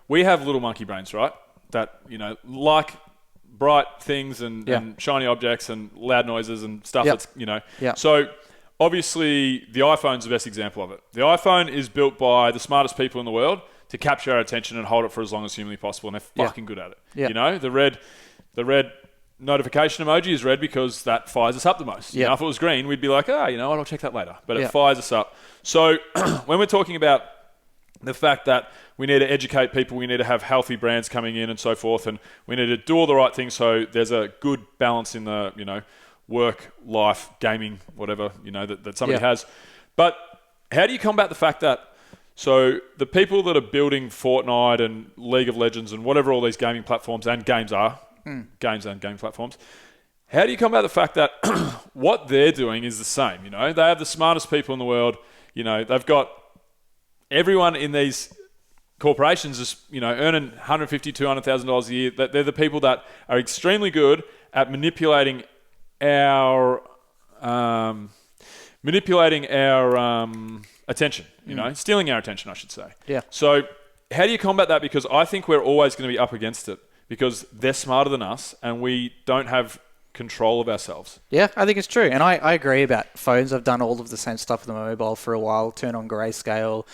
we have little monkey brains, right? That, like bright things and shiny objects and loud noises and stuff that's, So obviously the iPhone's the best example of it. The iPhone is built by the smartest people in the world to capture our attention and hold it for as long as humanly possible, and they're fucking good at it. Yeah. The red notification emoji is red because that fires us up the most. If it was green, we'd be like, you know what, I'll check that later. But it fires us up. So when we're talking about the fact that we need to educate people, we need to have healthy brands coming in and so forth, and we need to do all the right things so there's a good balance in the, work, life, gaming, whatever, that somebody has. But how do you combat the fact that so the people that are building Fortnite and League of Legends and whatever all these gaming platforms and games are, games and game platforms, how do you combat the fact that what they're doing is the same? They have the smartest people in the world. They've got everyone in these corporations is, earning $150,000, $200,000 a year. They're the people that are extremely good at manipulating our attention, stealing our attention, I should say. Yeah. So how do you combat that? Because I think we're always going to be up against it because they're smarter than us and we don't have control of ourselves. Yeah, I think it's true. And I agree about phones. I've done all of the same stuff with my mobile for a while. Turn on grayscale,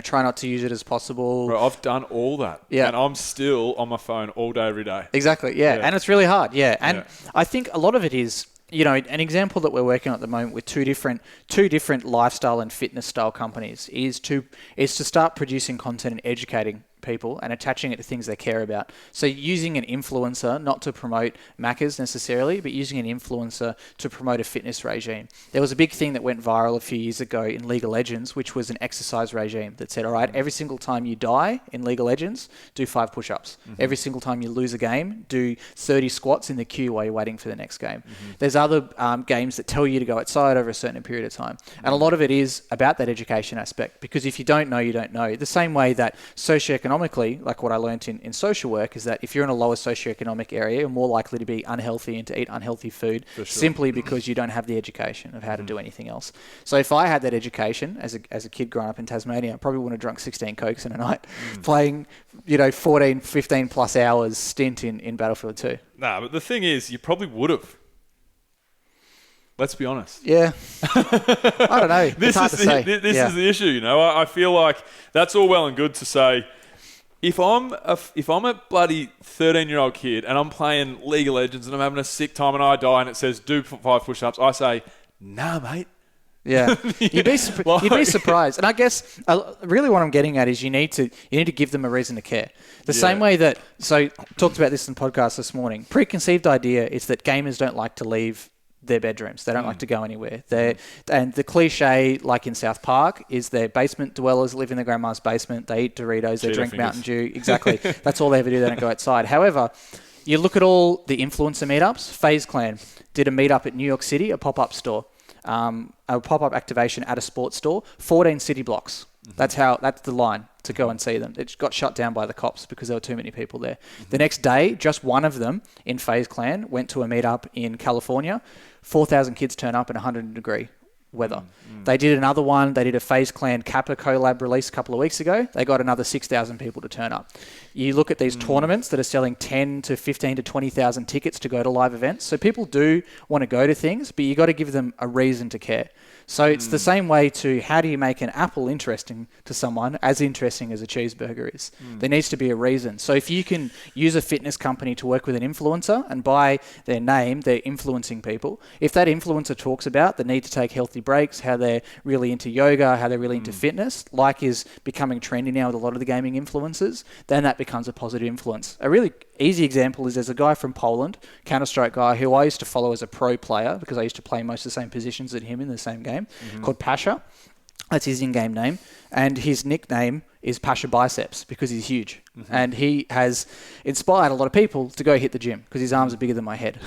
try not to use it as possible. Bro, I've done all that. Yeah. And I'm still on my phone all day, every day. Exactly, yeah. And it's really hard, yeah. And I think a lot of it is, an example that we're working on at the moment with two different lifestyle and fitness style companies is to start producing content and educating people and attaching it to things they care about. So using an influencer, not to promote Maccas necessarily, but using an influencer to promote a fitness regime. There was a big thing that went viral a few years ago in League of Legends, which was an exercise regime that said, all right, every single time you die in League of Legends, do 5 push-ups. Every single time you lose a game, do 30 squats in the queue while you're waiting for the next game. There's other games that tell you to go outside over a certain period of time. And a lot of it is about that education aspect, because if you don't know, you don't know. The same way that socioeconomically, like what I learned in social work, is that if you're in a lower socioeconomic area, you're more likely to be unhealthy and to eat unhealthy food simply because you don't have the education of how to do anything else. So if I had that education as a kid growing up in Tasmania, I probably wouldn't have drunk 16 Cokes in a night playing, 14, 15 plus hours stint in Battlefield 2. Nah, but the thing is, you probably would have. Let's be honest. Yeah. I don't know. It's hard to say. This is the issue, I feel like that's all well and good to say, if I'm a bloody 13-year-old kid and I'm playing League of Legends and I'm having a sick time and I die and it says do 5 push-ups, I say, nah, mate. Yeah, you'd be surprised. And I guess really what I'm getting at is you need to give them a reason to care. The same way that, so talked about this in the podcast this morning, preconceived idea is that gamers don't like to leave their bedrooms. They don't like to go anywhere. And the cliche, like in South Park, is their basement dwellers live in their grandma's basement. They eat Doritos. They drink Mountain Dew. Exactly. That's all they ever do. They don't go outside. However, you look at all the influencer meetups. FaZe Clan did a meetup at New York City, a pop-up store, a pop-up activation at a sports store, 14 city blocks. That's the line to go and see them. It got shut down by the cops because there were too many people there. The next day, just one of them in FaZe Clan went to a meetup in California. 4,000 kids turn up in 100-degree weather. They did another one. They did a FaZe Clan Kappa collab release a couple of weeks ago. They got another 6,000 people to turn up. You look at these tournaments that are selling 10 to 15 to 20,000 tickets to go to live events. So people do want to go to things, but you got to give them a reason to care. So it's the same way to how do you make an apple interesting to someone, as interesting as a cheeseburger is. There needs to be a reason. So if you can use a fitness company to work with an influencer and by their name, they're influencing people. If that influencer talks about the need to take healthy breaks, how they're really into yoga, how they're really into fitness, like is becoming trendy now with a lot of the gaming influencers, then that becomes a positive influence. A really easy example is there's a guy from Poland, Counter-Strike guy, who I used to follow as a pro player because I used to play most of the same positions as him in the same game, called Pasha. That's his in-game name. And his nickname is Pasha Biceps because he's huge. And he has inspired a lot of people to go hit the gym because his arms are bigger than my head.